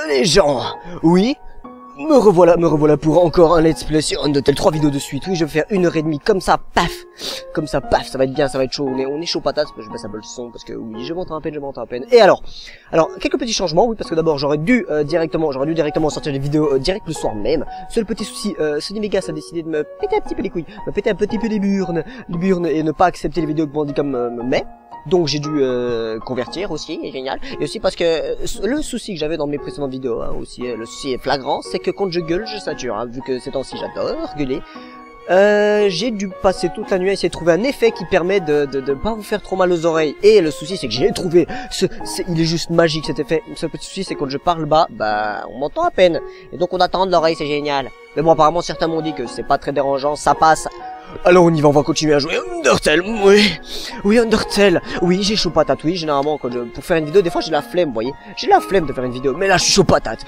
Les gens, oui, me revoilà pour encore un let's play sur Undead, 3 vidéos de suite. Oui, je vais faire 1h30 comme ça, paf, ça va être bien, ça va être chaud. On est chaud patate, je baisse un peu le son parce que oui, je monte à peine. Et alors, quelques petits changements, oui, parce que d'abord j'aurais dû directement sortir des vidéos direct le soir même. Seul petit souci, Sony Vegas a décidé de me péter un petit peu les couilles, me péter un petit peu les burnes et ne pas accepter les vidéos de Bandicam mais. Donc j'ai dû convertir aussi, génial. Et aussi parce que le souci que j'avais dans mes précédentes vidéos, hein, aussi le souci est flagrant, c'est que quand je gueule, je sature. Hein, vu que ces temps-ci j'adore gueuler. J'ai dû passer toute la nuit à essayer de trouver un effet qui permet de pas vous faire trop mal aux oreilles. Et le souci c'est que j'ai trouvé, il est juste magique cet effet. Le seul petit souci c'est que quand je parle bas, bah on m'entend à peine. Et donc on attend de l'oreille, c'est génial. Mais bon, apparemment certains m'ont dit que c'est pas très dérangeant, ça passe. Alors on y va, on va continuer à jouer Undertale, oui Undertale, oui j'ai chaud patate, oui généralement quand pour faire une vidéo, des fois j'ai la flemme, vous voyez, j'ai la flemme de faire une vidéo, mais là je suis chaud patate,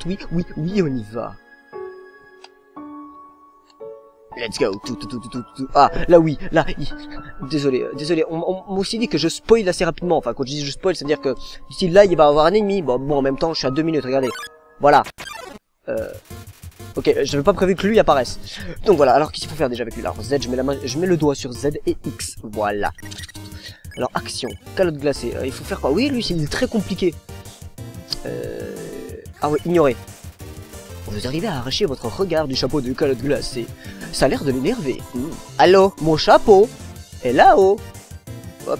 oui, on y va. Let's go, ah, là oui, là, désolé, on m'a aussi dit que je spoil assez rapidement, enfin quand je dis je spoil, ça veut dire que d'ici là il va y avoir un ennemi, bon en même temps je suis à 2 minutes, regardez, voilà, ok, je n'avais pas prévu que lui apparaisse. Donc voilà, alors qu'est-ce qu'il faut faire déjà avec lui? Alors Z, je mets le doigt sur Z et X, voilà. Alors action, calotte glacée, il faut faire quoi? Oui, lui, il est très compliqué. Ah ouais, ignorer. Vous arrivez à arracher votre regard du chapeau de calotte glacée. Ça a l'air de l'énerver. Allô, mon chapeau est là-haut. Hop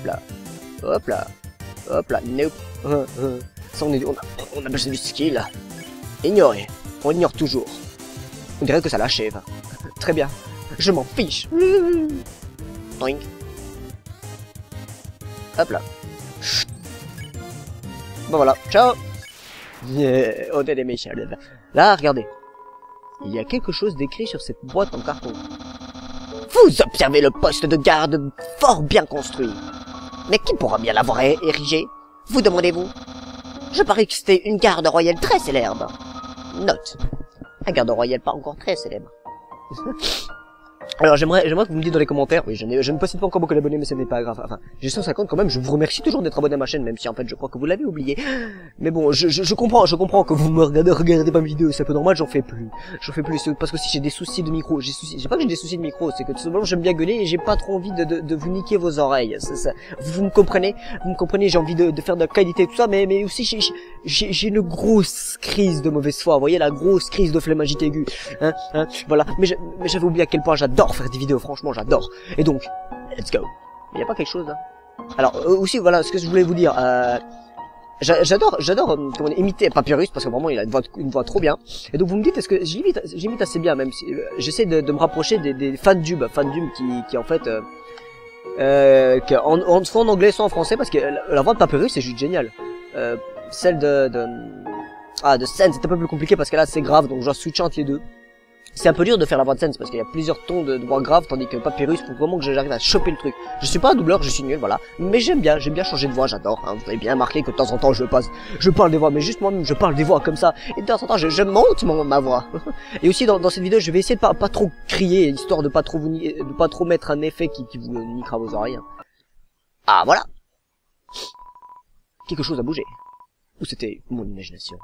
là, nope. Ça, on a besoin du skill. Ignorer, on ignore toujours. On dirait que ça l'achève. Très bien. Je m'en fiche. Doink. Hop là. Bon voilà. Ciao. Yeah. On est des méchants. Là, regardez. Il y a quelque chose d'écrit sur cette boîte en carton. Vous observez le poste de garde fort bien construit. Mais qui pourra bien l'avoir érigé? Vous demandez-vous? Je parie que c'était une garde royale très célèbre. Note. Un garde royal pas encore très célèbre. Alors j'aimerais que vous me dites dans les commentaires, oui je ne possède pas encore beaucoup d'abonnés mais ce n'est pas grave, enfin j'ai 150 quand même, je vous remercie toujours d'être abonné à ma chaîne même si en fait je crois que vous l'avez oublié. Mais bon, je comprends que vous me regardez pas mes vidéos, c'est un peu normal, j'en fais plus, parce que si j'ai des soucis de micro, j'ai pas que j'ai des soucis de micro, c'est que tout simplement j'aime bien gueuler et j'ai pas trop envie de vous niquer vos oreilles, vous me comprenez, j'ai envie de faire de la qualité et tout ça, mais aussi j'ai une grosse crise de mauvaise foi, vous voyez la grosse crise de flémingite aiguë, voilà, mais j'avais oublié à quel point j'adore faire des vidéos, franchement j'adore. Et donc, let's go. Il y a pas quelque chose là? Alors aussi voilà ce que je voulais vous dire. J'adore comment imiter Papyrus parce que vraiment il a une voix trop bien. Et donc vous me dites est-ce que j'imite assez bien même si j'essaie de me rapprocher des fandubs qui en fait soit en anglais soit en français parce que la voix de Papyrus c'est juste génial. Celle de Sense c'est un peu plus compliqué parce que là c'est grave donc je switch entre les deux. C'est un peu dur de faire la voix de Sense parce qu'il y a plusieurs tons de voix grave tandis que Papyrus faut vraiment que j'arrive à choper le truc. Je suis pas un doubleur, je suis nul, voilà. Mais j'aime bien changer de voix, j'adore. Hein. Vous avez bien remarqué que de temps en temps je parle des voix, mais juste moi-même je parle des voix comme ça. Et de temps en temps je monte ma voix. Et aussi dans cette vidéo je vais essayer de pas trop crier, histoire de pas trop mettre un effet qui vous niquera vos oreilles. Hein. Ah voilà. Quelque chose a bougé. Ou c'était mon imagination?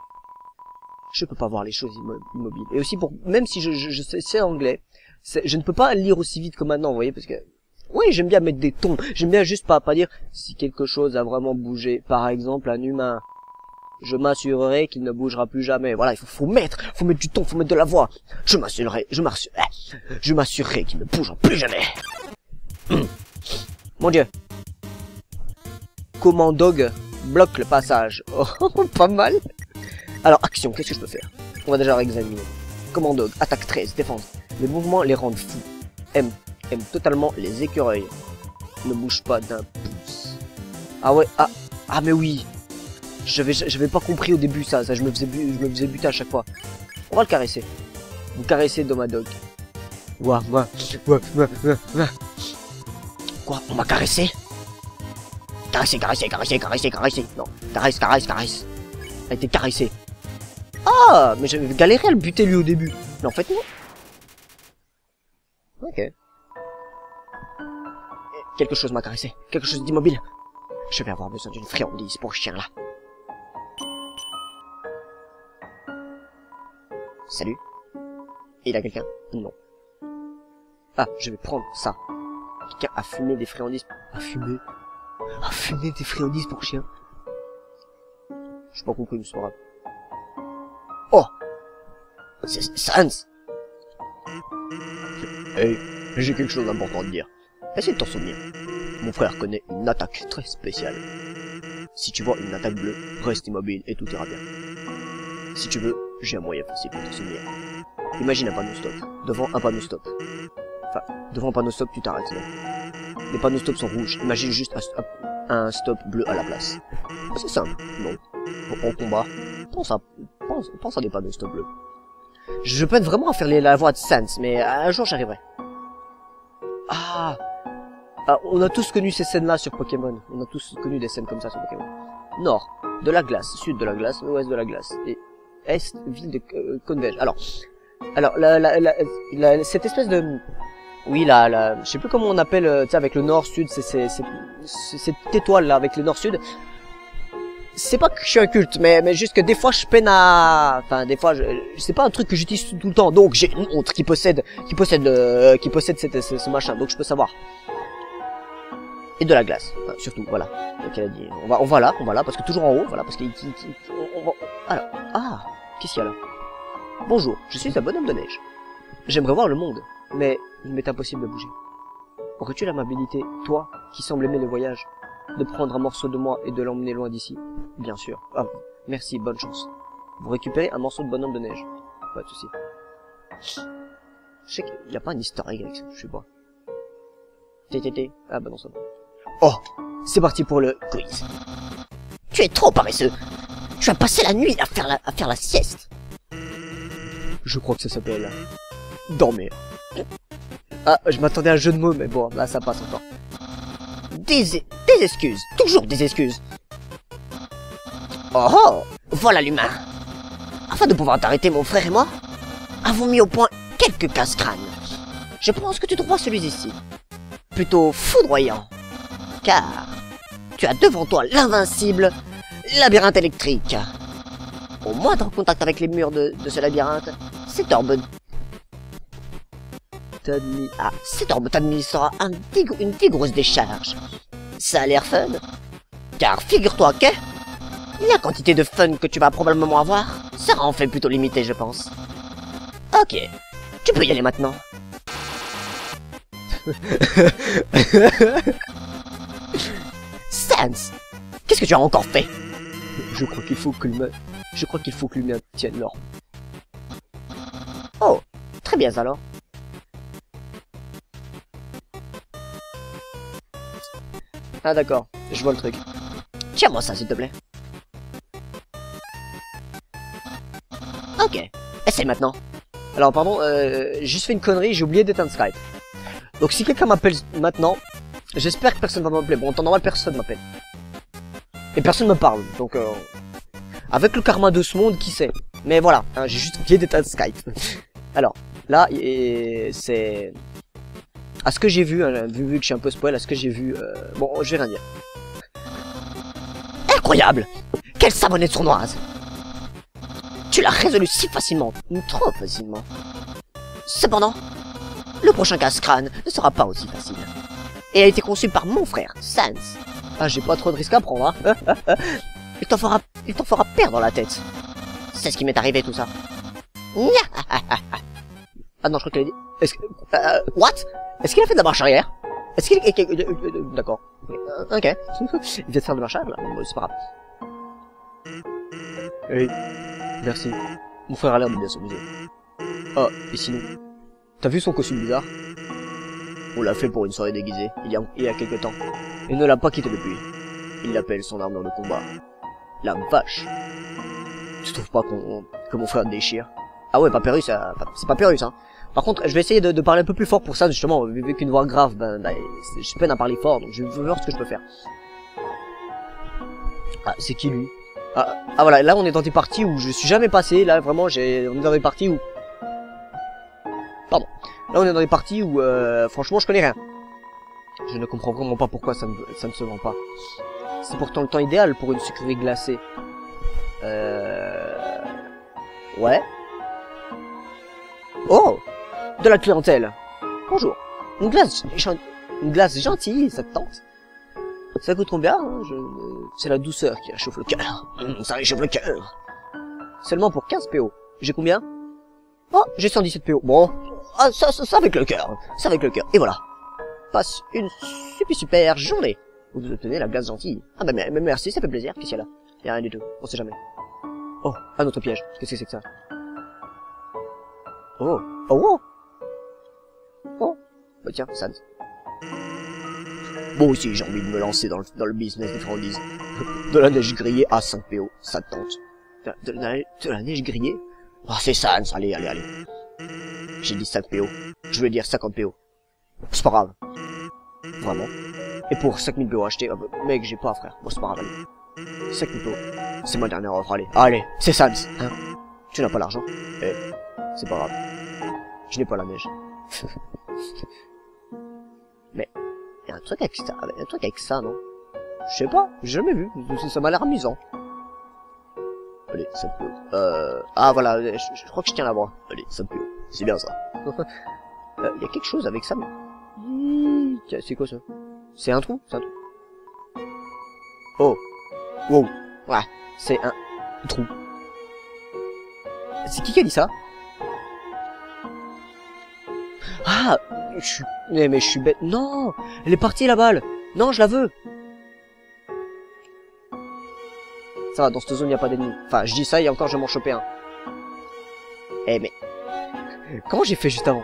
Je peux pas voir les choses immobiles. Et aussi même si je sais anglais, je ne peux pas lire aussi vite que maintenant, vous voyez, parce que, oui, j'aime bien mettre des tons, j'aime bien juste pas dire si quelque chose a vraiment bougé. Par exemple, un humain, je m'assurerai qu'il ne bougera plus jamais. Voilà, il faut mettre du ton, faut mettre de la voix. Je m'assurerai qu'il ne bougera plus jamais. Mon Dieu. Comment Dog bloque le passage. Oh, pas mal. Alors, action, qu'est-ce que je peux faire? On va déjà réexaminer. Commando, attaque 13, défense. Les mouvements les rendent fous. Aime totalement les écureuils. Ne bouge pas d'un pouce. Ah ouais, ah mais oui. J'avais pas compris au début ça je me faisais buter à chaque fois. On va le caresser. Vous caressez Domadog. Quoi? On m'a caressé? Caresser. Non, caresse. Elle a été caressée. Ah, mais j'avais galéré à le buter lui au début. Mais en fait non. Ok. Quelque chose m'a caressé. Quelque chose d'immobile. Je vais avoir besoin d'une friandise pour ce chien là. Salut. Il a quelqu'un? Non. Ah, je vais prendre ça. Quelqu'un a fumé des friandises. A fumé des friandises pour chien. Je suis pas compris, mais c'est pas grave. Oh! C'est Sans! Hey, j'ai quelque chose d'important à te dire. Essaye de t'en souvenir. Mon frère connaît une attaque très spéciale. Si tu vois une attaque bleue, reste immobile et tout ira bien. Si tu veux, j'ai un moyen facile pour t'en souvenir. Imagine un panneau stop. Devant un panneau stop. Enfin, devant un panneau stop, tu t'arrêtes, non? Les panneaux stop sont rouges. Imagine juste un stop bleu à la place. C'est simple, non? En combat, pense à des panneaux stop bleus. Je peine vraiment à faire la voix de Sans, mais un jour j'arriverai. Ah, on a tous connu ces scènes-là sur Pokémon. On a tous connu des scènes comme ça sur Pokémon. Nord, de la glace. Sud, de la glace. Ouest, de la glace. Et est, ville de Converge. Alors, cette espèce de... Oui, je sais plus comment on appelle, tu sais, avec le nord-sud, c'est cette étoile-là, avec le nord-sud. C'est pas que je suis un culte, mais juste que des fois je peine à... Enfin, des fois, c'est pas un truc que j'utilise tout le temps. Donc, j'ai une montre qui possède ce machin, donc je peux savoir. Et de la glace, enfin, surtout, voilà. Donc, elle a dit, on va là, parce que toujours en haut, voilà, parce qu'il... Alors, qu'est-ce qu'il y a là? Bonjour, je suis un bonhomme de neige. J'aimerais voir le monde, mais il m'est impossible de bouger. Aurais-tu l'amabilité, toi, qui sembles aimer le voyage, de prendre un morceau de moi et de l'emmener loin d'ici? Bien sûr. Ah, merci, bonne chance. Vous récupérez un morceau de bonhomme de neige. Pas de souci. Je sais qu'il n'y a pas un easter egg avec ça, je sais pas. Ah bah non, ça va. Oh, c'est parti pour le quiz. Tu es trop paresseux. Tu as passé la nuit à faire la sieste. Je crois que ça s'appelle dormir. Ah, je m'attendais à un jeu de mots, mais bon, là ça passe encore. Des excuses, toujours des excuses. Oh, voilà l'humain. Afin de pouvoir t'arrêter, mon frère et moi, avons mis au point quelques casse-crânes. Je pense que tu trouveras celui-ci plutôt foudroyant, car tu as devant toi l'invincible labyrinthe électrique. Au moindre contact avec les murs de ce labyrinthe, cet orbe t'administrera une vigoureuse décharge. Ça a l'air fun, car figure-toi que la quantité de fun que tu vas probablement avoir sera en fait plutôt limitée, je pense. Ok, tu peux y aller maintenant. Sans, qu'est-ce que tu as encore fait? Je crois qu'il faut que l'humain tienne l'or. Oh, très bien alors. Ah d'accord, je vois le truc. Tiens-moi ça s'il te plaît. Ok, essaye maintenant. Alors pardon, j'ai juste fait une connerie, j'ai oublié d'éteindre Skype. Donc si quelqu'un m'appelle maintenant, j'espère que personne va m'appeler. Bon, en temps normal, personne m'appelle. Et personne me parle, donc avec le karma de ce monde, qui sait. Mais voilà, hein, j'ai juste oublié d'éteindre Skype. Alors, là, c'est... À ce que j'ai vu, hein, vu que je suis un peu spoil, à ce que j'ai vu... Bon, je vais rien dire. Incroyable! Quelle savonnette sournoise! Tu l'as résolu si facilement, trop facilement. Cependant, le prochain casse-crâne ne sera pas aussi facile. Et a été conçu par mon frère, Sans. Ah, j'ai pas trop de risques à prendre, hein. Il t'en fera perdre la tête. C'est ce qui m'est arrivé, tout ça. Ah non, je crois qu'elle a dit... Est-ce que... what? Est-ce qu'il a fait de la marche arrière? Est-ce qu'il... D'accord. Ok. Il vient de faire de marche arrière, là. Bon, c'est pas grave. Hey. Merci. Mon frère a l'air de bien s'amuser. Ah, et sinon... T'as vu son costume bizarre? On l'a fait pour une soirée déguisée, il y a quelque temps. Il ne l'a pas quitté depuis. Il l'appelle son armure de combat. La vache. Tu trouves pas que mon frère déchire? Ah ouais, Papyrus, c'est Papyrus, hein. Par contre, je vais essayer de parler un peu plus fort pour ça, justement, vu qu'une voix grave, je peine à parler fort, donc je vais voir ce que je peux faire. Ah, c'est qui lui? Ah voilà, là on est dans des parties où je suis jamais passé, là vraiment, on est dans des parties où... Pardon. Là on est dans des parties où, franchement, je connais rien. Je ne comprends vraiment pas pourquoi ça ne se vend pas. C'est pourtant le temps idéal pour une sucrerie glacée. Ouais. Oh, de la clientèle. Bonjour. Une glace gentille, ça te tente? Ça coûte combien hein c'est la douceur qui réchauffe le cœur. Ça réchauffe le cœur. Seulement pour 15 PO. J'ai combien? Oh, j'ai 117 PO. Bon, ah, ça avec le cœur. Ça avec le cœur. Et voilà. Passe une super journée. Vous obtenez la glace gentille. Ah bah merci, ça fait plaisir. Qu'est-ce qu'il y a là? Il y a rien du tout. On sait jamais. Oh, un autre piège. Qu'est-ce que c'est que ça? Oh, oh, oh. Bah tiens, Sans. Bon aussi, j'ai envie de me lancer dans le business des friandises. De la neige grillée à 5 PO, ça te tente. De la neige grillée? Oh, c'est Sans, allez. J'ai dit 5 PO. Je voulais dire 50 PO. C'est pas grave. Vraiment. Et pour 5000 PO achetés, mec, j'ai pas, frère. Bon, c'est pas grave, allez. 5000 PO. C'est ma dernière offre, allez. C'est Sans, hein. Tu n'as pas l'argent? C'est pas grave. Je n'ai pas la neige. Mais, y a un truc avec ça, non? Je sais pas, j'ai jamais vu. Ça m'a l'air amusant. Allez, 5 PO. Ah voilà, je crois que je tiens la voix. Allez, 5 PO. C'est bien ça. Y a quelque chose avec ça, mais... C'est quoi ça? C'est un trou? C'est un trou. Oh. Wow. Ouais, c'est un trou. C'est qui a dit ça? Ah, mais je suis bête. Non, elle est partie la balle. Non, je la veux. Ça va, dans cette zone, il n'y a pas d'ennemis. Enfin, je dis ça et encore, je vais m'en choper un. Eh, mais... Comment j'ai fait juste avant?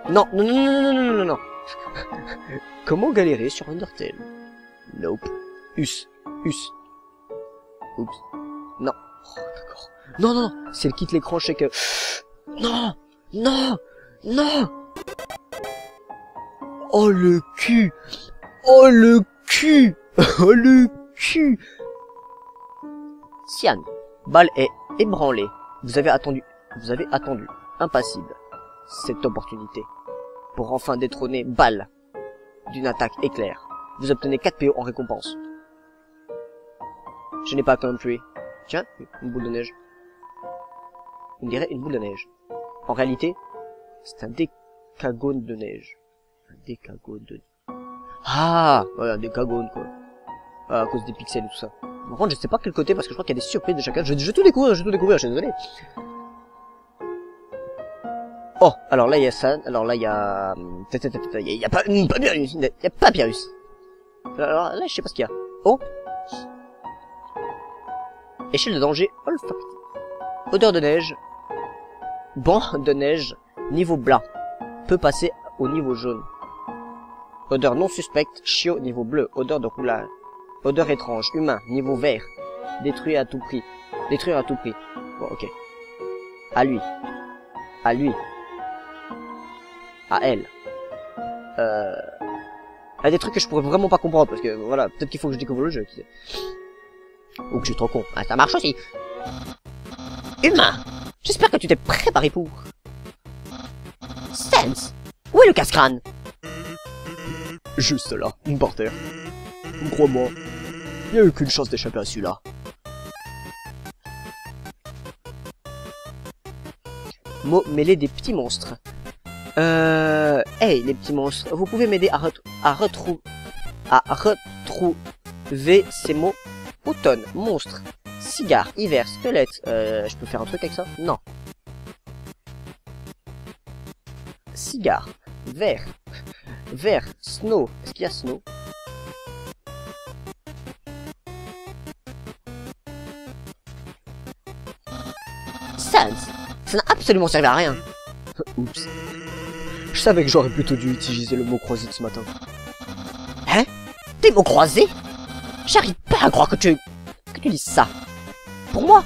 Non. Comment galérer sur Undertale? Nope. Oups. Non. Oh, d'accord. Non. Si elle quitte l'écran, je sais que... Non. Oh le cul. Cyan, balle est ébranlée. Vous avez attendu, impassible, cette opportunité pour enfin détrôner Balle d'une attaque éclair. Vous obtenez 4 PO en récompense. Je n'ai pas country. Tiens, une boule de neige. On dirait une boule de neige. En réalité, c'est un décagone de neige. Ah, ouais, un décagone, quoi. Ah, à cause des pixels et tout ça. Par contre, je sais pas quel côté, parce que je crois qu'il y a des surprises de chacun. Je vais tout découvrir, je suis désolé. Oh, alors là, il y a ça. Alors là, il y a... Il y a Papyrus. Alors là, je sais pas ce qu'il y a. Oh. Échelle de danger olfactif. Odeur de neige. Banc de neige. Niveau blanc. Peut passer au niveau jaune. Odeur non suspecte. Chiot niveau bleu. Odeur de roulage. Odeur étrange. Humain. Niveau vert. Détruire à tout prix. Bon, ok. À lui. À elle. Il y a des trucs que je pourrais vraiment pas comprendre parce que voilà, peut-être qu'il faut que je découvre le jeu. Ou que je suis trop con. Ah, ça marche aussi. Humain. J'espère que tu t'es préparé pour. Sans. Où est le casse-crâne? Juste là, par terre. Crois-moi, il n'y a eu qu'une chance d'échapper à celui-là. Mot mêlé des petits monstres. Hey, les petits monstres, vous pouvez m'aider à retrouver ces mots. Automne, monstre, cigare, hiver, squelette. Je peux faire un truc avec ça? Non. Cigare, vert, snow. Est-ce qu'il y a snow? Sans. Ça n'a absolument servi à rien. Oups. Je savais que j'aurais plutôt dû utiliser le mot croisé de ce matin. Hein? Des mots croisés? J'arrive pas à croire que tu dises ça. Pour moi,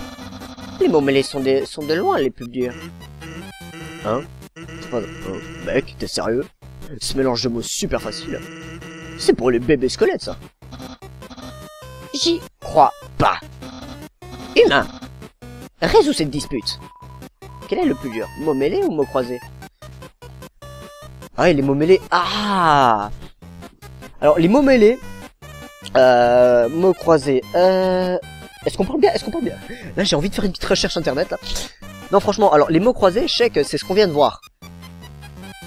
les mots mêlés sont de loin les plus durs. Hein? Mec, t'es sérieux? Ce mélange de mots super facile. C'est pour les bébés squelettes, ça. J'y crois pas. Humain, résous cette dispute. Quel est le plus dur? Mot mêlé ou mot croisé? Ah, et les mots mêlés. Ah! Alors, les mots mêlés. Mots croisés. Est-ce qu'on parle bien? Là, j'ai envie de faire une petite recherche internet, là. Non, franchement, alors, les mots croisés, je sais que c'est ce qu'on vient de voir.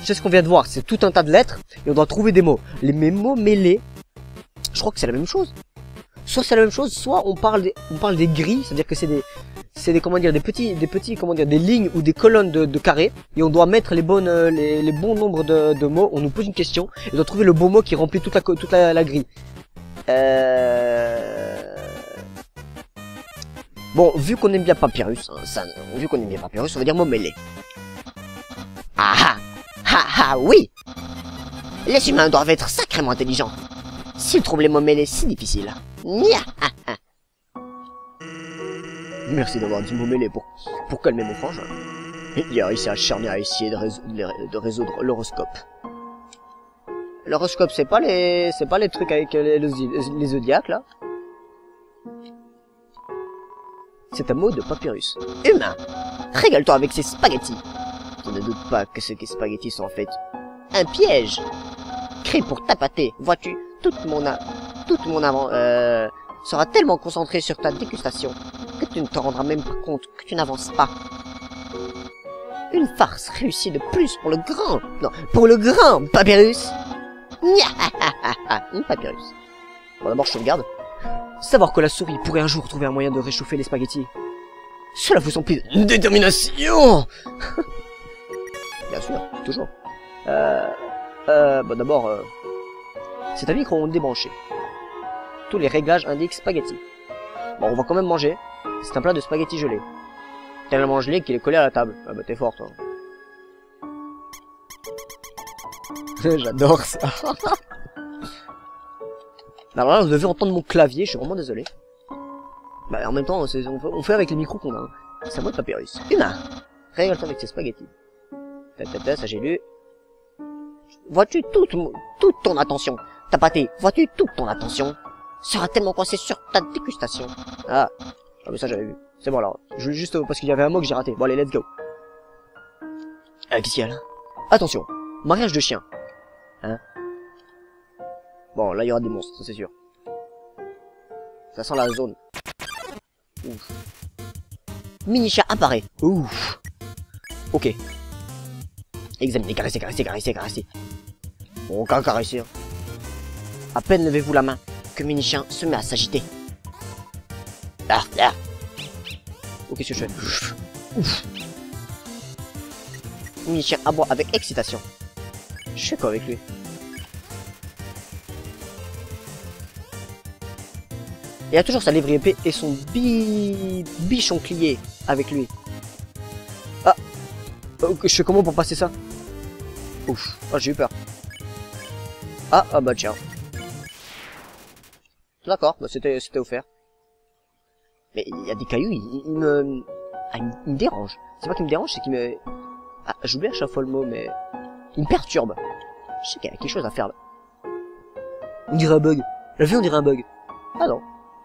Je sais ce qu'on vient de voir, c'est tout un tas de lettres, et on doit trouver des mots. Les mots mêlés, je crois que c'est la même chose. Soit c'est la même chose, soit on parle des grilles, c'est-à-dire que c'est des comment dire, des petits, comment dire, des lignes ou des colonnes de carrés, et on doit mettre les bons nombres de mots. On nous pose une question, et on doit trouver le bon mot qui remplit toute la grille. Bon, vu qu'on aime bien Papyrus, hein, on va dire mot mêlé. Ah oui! Les humains doivent être sacrément intelligents. S'ils trouvent les mots mêlés si difficiles. Merci d'avoir dit mot mêlé pour calmer mon frangin. Il a réussi à acharner à essayer de résoudre l'horoscope. L'horoscope, c'est pas les trucs avec les zodiaques, là. C'est un mot de Papyrus. Humain, régale-toi avec ces spaghettis. Je ne doute pas que ces spaghettis sont en fait un piège. Créé pour tapater, vois-tu, toute mon avant sera tellement concentrée sur ta dégustation que tu ne te rendras même pas compte que tu n'avances pas. Une farce réussie de plus pour le grand Papyrus. Papyrus. Bon, d'abord je sauvegarde. Savoir que la souris pourrait un jour trouver un moyen de réchauffer les spaghettis. Cela vous emplit de détermination. Bien sûr, toujours. Bon d'abord, c'est un micro-ondes débranché. Tous les réglages indiquent spaghetti. Bon, on va quand même manger. C'est un plat de spaghetti gelé. Tellement gelé qu'il est collé à la table. Ah bah t'es fort, toi. J'adore ça. Alors là, vous devez entendre mon clavier, je suis vraiment désolé. Bah en même temps, on fait avec les micros qu'on a. Hein. C'est un mot de Papyrus. Humain, régale-toi avec tes spaghettis. Ça j'ai lu. Vois-tu toute ton attention. T'as pâté, vois-tu toute ton attention sera tellement coincée sur ta dégustation. Ah mais ça j'avais vu. C'est bon alors. Je juste parce qu'il y avait un mot que j'ai raté. Bon allez, let's go. Qu'est-ce qu'il y a là? Attention, mariage de chien. Hein? Bon, là il y aura des monstres, ça c'est sûr. Ça sent la zone. Ouf. Mini-chat apparaît. Ouf. Ok. Examinez, caressez. Bon, caresser. Hein. À peine levez-vous la main que Mini-chien se met à s'agiter. Ok, qu'est-ce que je fais? Ouf. Mini-chien aboie avec excitation. Je fais quoi avec lui? Il a toujours sa lévrier épée et son bichon-clié avec lui. Ah, je fais comment pour passer ça? Ouf, oh, j'ai eu peur. Ah bah tiens. D'accord, bah c'était offert. Mais il y a des cailloux, il me dérange. C'est pas qu'il me dérange, c'est qu'il me... Ah, j'oublie à chaque fois le mot, mais... Il me perturbe. Je sais qu'il y a quelque chose à faire là. On dirait un bug. La vie on dirait un bug. Ah non,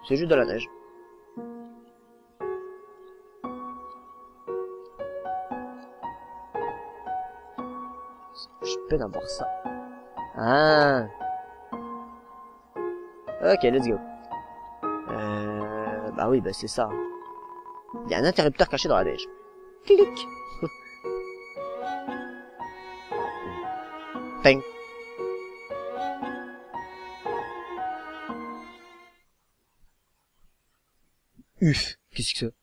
c'est juste de la neige. J'ai peine à voir ça. Ah. Ok, let's go. Bah oui, bah c'est ça. Il y a un interrupteur caché dans la neige. Clic. Ping. Uf, qu'est-ce que c'est?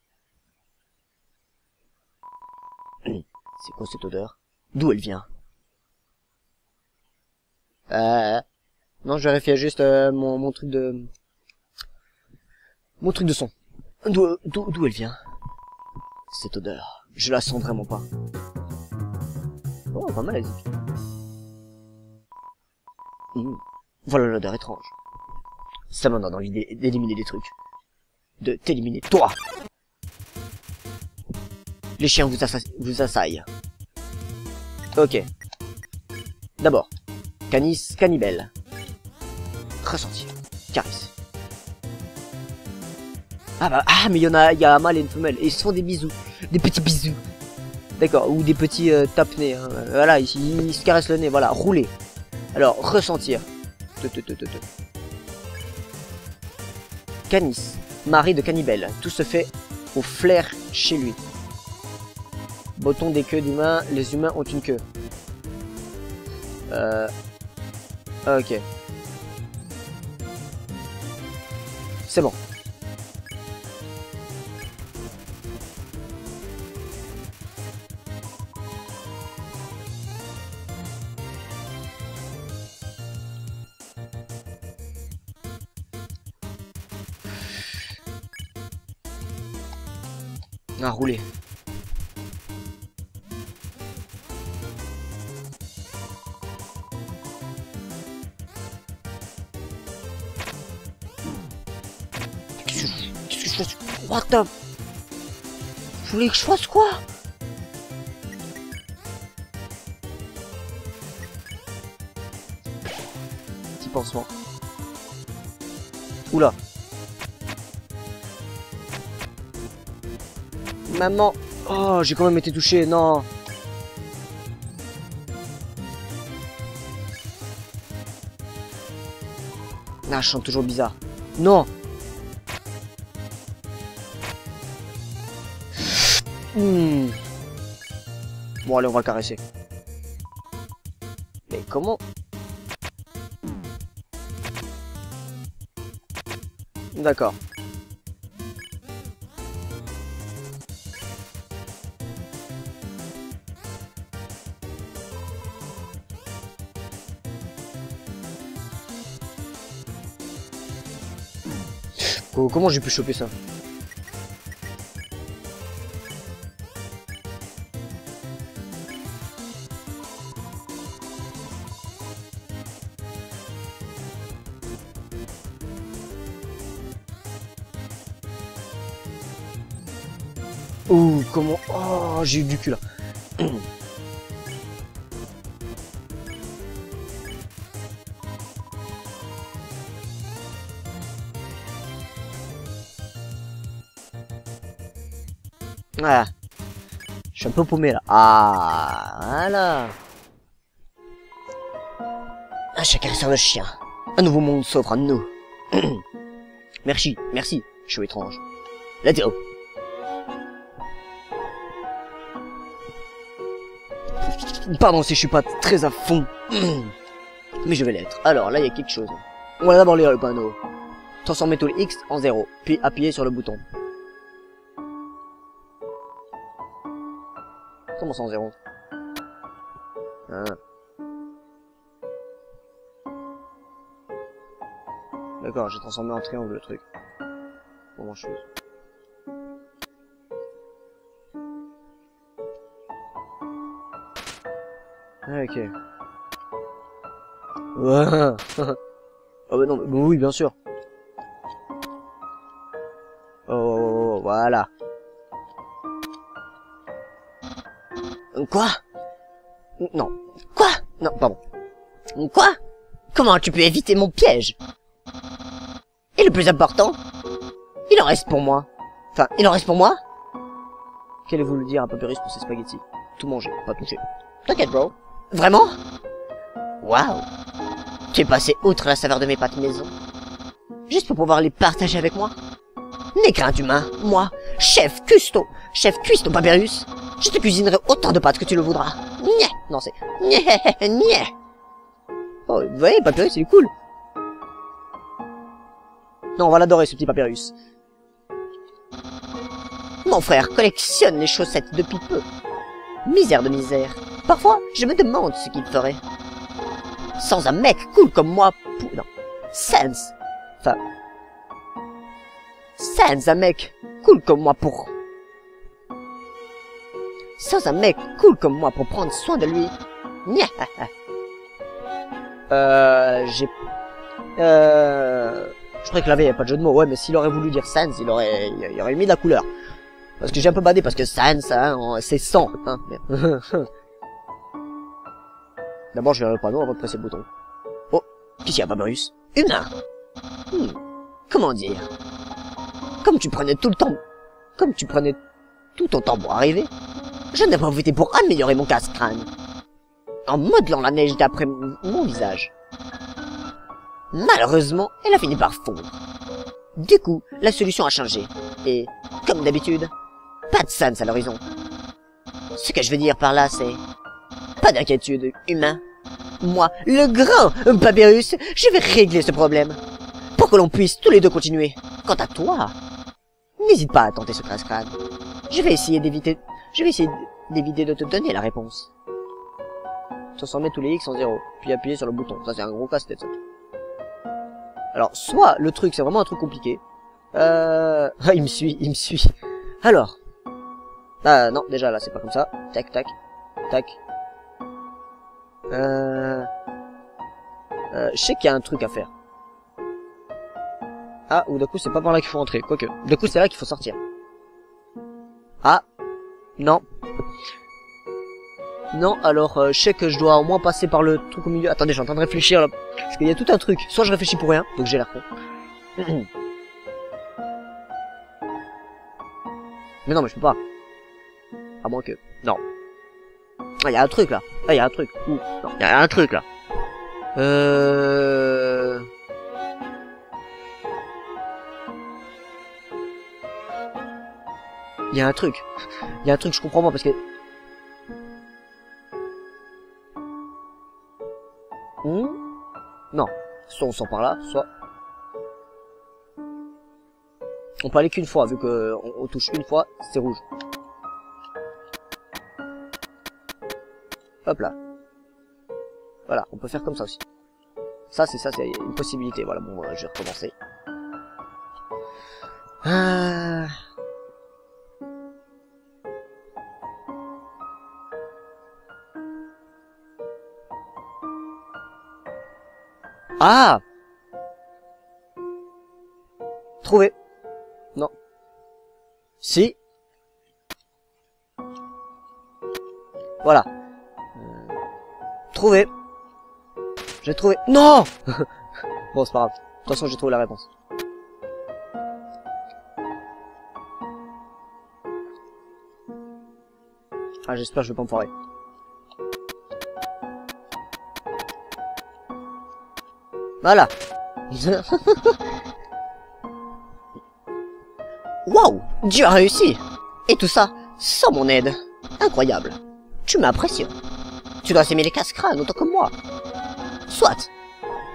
C'est quoi cette odeur? D'où elle vient? Non, je vérifie juste mon truc de... Mon truc de son. D'où elle vient? Cette odeur. Je la sens vraiment pas. Oh, pas mal, vas-y. Voilà l'odeur étrange. Ça m'en donne envie d'éliminer des trucs. De t'éliminer, toi! Les chiens vous assaillent. Ok. D'abord, Canis Cannibelle. Ressentir. Caresse. Mais il y a un mâle et une femelle. Et ils se font des bisous. Des petits bisous. D'accord. Ou des petits tape-nez. Hein. Voilà, ils se caressent le nez. Voilà, rouler. Alors, ressentir. Canis. Mari de Cannibelle. Tout se fait au flair chez lui. Botons des queues d'humains. Les humains ont une queue. Ok. C'est bon. Ah, rouler. Qu'est-ce que je fasse? What the... Vous voulez que je fasse quoi? Petit pansement. Oula. Maman. Oh, j'ai quand même été touché, non. Ah, je sens toujours bizarre. Non. Bon, allez, on va le caresser. Mais comment? D'accord. Comment j'ai pu choper ça? Ouh, comment... Oh, j'ai eu du cul là. Voilà. Je suis un peu paumé là. Ah, voilà. Un chasseur de chien. Un nouveau monde s'offre à nous. Merci, merci. Je suis étrange. Let's go. Pardon si je suis pas très à fond. Mais je vais l'être. Alors là il y a quelque chose. On va d'abord lire le panneau. Transformez tout le X en 0. Puis appuyez sur le bouton. Comment ça en 0? Ah. D'accord, j'ai transformé en triangle le truc. Comment je fais? Ok. Ouais. Oh bah non, bah oui, bien sûr. Oh, voilà. Quoi? Non. Quoi? Non, pardon. Quoi? Comment tu peux éviter mon piège? Et le plus important, il en reste pour moi. Enfin, il en reste pour moi? Qu'allez-vous le dire à Papyrus pour ses spaghettis? Tout manger, pas toucher. T'inquiète, bro. Vraiment? Waouh. Tu es passé outre la saveur de mes pâtes maison. Juste pour pouvoir les partager avec moi? N'aie crainte, humain. Moi, chef cuistot Papyrus. Je te cuisinerai autant de pâtes que tu le voudras. Nyeh. Non, c'est... Nyeh. Oh, vous voyez, Papyrus, il est cool. Non, on va l'adorer, ce petit Papyrus. Mon frère collectionne les chaussettes depuis peu. Misère de misère. Parfois, je me demande ce qu'il ferait. Sans un mec cool comme moi pour... Non. Sans un mec cool comme moi pour... Sans un mec cool comme moi pour prendre soin de lui. Nya. Je croyais que là, il n'y avait pas de jeu de mots. Ouais, mais s'il aurait voulu dire sans, il aurait mis de la couleur. Parce que j'ai un peu badé, parce que sans, hein, c'est sans. Hein, d'abord, je vais aller au panneau avant de presser le bouton. Oh, qu'est-ce qu'il y a, Papyrus? Humain. Comment dire? Comme tu prenais tout ton temps pour arriver, je n'ai profité pour améliorer mon casse-crâne. En modelant la neige d'après mon visage. Malheureusement, elle a fini par fondre. Du coup, la solution a changé. Et, comme d'habitude, pas de sans à l'horizon. Ce que je veux dire par là, c'est... Pas d'inquiétude, humain. Moi, le grand Papyrus, je vais régler ce problème. Pour que l'on puisse tous les deux continuer. Quant à toi, n'hésite pas à tenter ce casse-crâne. Je vais essayer d'éviter de te donner la réponse. Transformer tous les X en 0, puis appuyer sur le bouton. Ça, c'est un gros casse-tête, ça. Alors, soit le truc, c'est vraiment un truc compliqué. Ah, il me suit. Alors. Ah, non, déjà, là, c'est pas comme ça. Tac, tac, tac. Je sais qu'il y a un truc à faire. Ah, ou d'un coup, c'est pas par là qu'il faut entrer. Quoique. Du coup, c'est là qu'il faut sortir. Ah. Non. Non, alors, je sais que je dois au moins passer par le truc au milieu. Attendez, je suis en train de réfléchir, là. Parce qu'il y a tout un truc. Soit je réfléchis pour rien, donc j'ai l'air con. Mais non, mais je peux pas. À moins que... Non. Ah, il y a un truc, là. Ah, il y a un truc. Ouh. Non, il y a un truc, là. Il y a un truc. Il y a un truc, je comprends pas, parce que... Non. Soit on sort par là, soit... On peut aller qu'une fois, vu que on touche une fois, c'est rouge. Hop là. Voilà, on peut faire comme ça aussi. Ça, c'est une possibilité. Voilà, bon, je vais recommencer. Ah! Trouvé. Non. Si. Voilà. Trouvé. J'ai trouvé. Non. Bon, c'est pas grave. De toute façon, j'ai trouvé la réponse. Ah, j'espère que je vais pas me foirer. Voilà. Waouh, Dieu a réussi. Et tout ça, sans mon aide. Incroyable. Tu m'impressionnes. Tu dois aimer les casse-crânes autant que moi. Soit.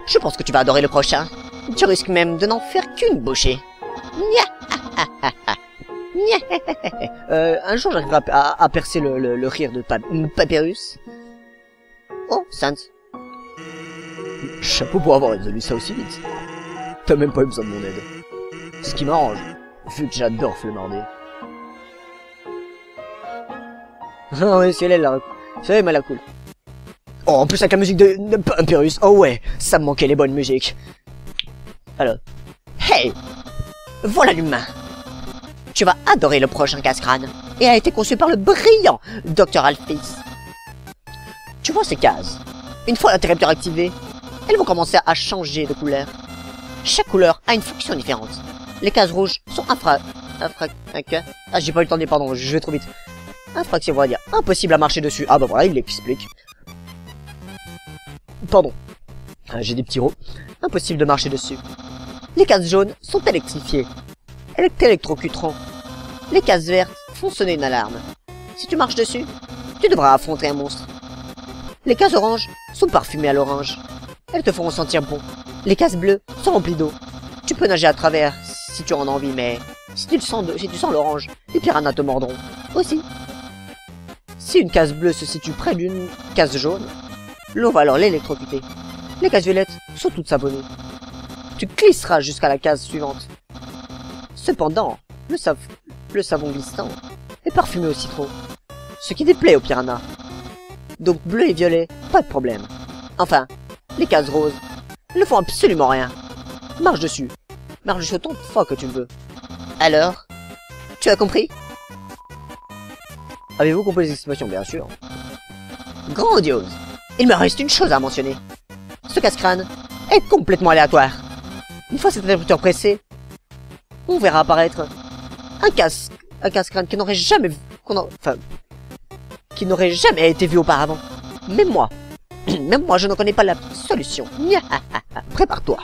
Je pense que tu vas adorer le prochain. Tu risques même de n'en faire qu'une bouchée. Un jour, j'arriverai à percer le rire de Papyrus. Oh, Sans. Chapeau pour avoir résolu ça aussi vite. T'as même pas eu besoin de mon aide. Ce qui m'arrange, vu que j'adore flemmarder. Ah ouais, c'est elle la cool. Oh, en plus avec la musique de Papyrus, oh ouais, ça me manquait les bonnes musiques. Alors, hey, voilà l'humain. Tu vas adorer le prochain casse-crâne, et a été conçu par le brillant Dr. Alphys. Tu vois ces cases? Une fois l'interrupteur activé, elles vont commencer à changer de couleur. Chaque couleur a une fonction différente. Les cases rouges sont j'ai pas eu le temps de dire, pardon, je vais trop vite. Infraction, on va dire, impossible à marcher dessus. Ah bah voilà, il l'explique. Pardon. J'ai des petits mots. Impossible de marcher dessus. Les cases jaunes sont électrifiées. Elles t'électrocuteront. Les cases vertes font sonner une alarme. Si tu marches dessus, tu devras affronter un monstre. Les cases oranges sont parfumées à l'orange. Elles te feront sentir bon. Les cases bleues sont remplies d'eau. Tu peux nager à travers si tu en as envie, mais si tu sens l'orange, les piranhas te mordront aussi. Si une case bleue se situe près d'une case jaune, l'eau va alors l'électrocuter. Les cases violettes sont toutes savonnées. Tu glisseras jusqu'à la case suivante. Cependant, le savon glissant est parfumé au citron, ce qui déplaît aux piranhas. Donc bleu et violet, pas de problème. Enfin, les cases roses ne font absolument rien. Marche dessus. Marche dessus autant de fois que tu veux. Alors, tu as compris? Avez-vous compris les expressions, bien sûr? Grandiose. Il me reste une chose à mentionner. Ce casse-crâne est complètement aléatoire. Une fois cet interrupteur pressé, on verra apparaître un casse-crâne qui n'aurait jamais été vu auparavant. Même moi, je ne connais pas la solution. Prépare-toi.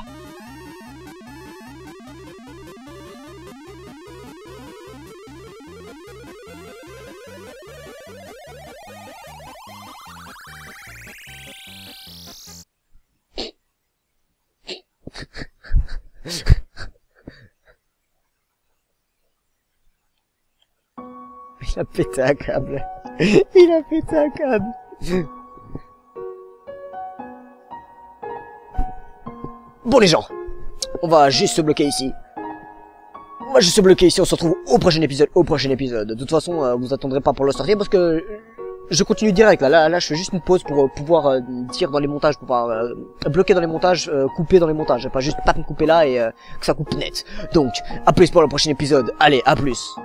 Il a pété un câble. Il a pété un câble. Bon les gens, on va juste se bloquer ici. On va juste se bloquer ici, on se retrouve au prochain épisode, De toute façon, vous attendrez pas pour le sortir parce que je continue direct là, je fais juste une pause pour pouvoir dire dans les montages, pour pouvoir bloquer dans les montages, couper dans les montages, pas juste pas me couper là et que ça coupe net. Donc, à plus pour le prochain épisode. Allez, à plus.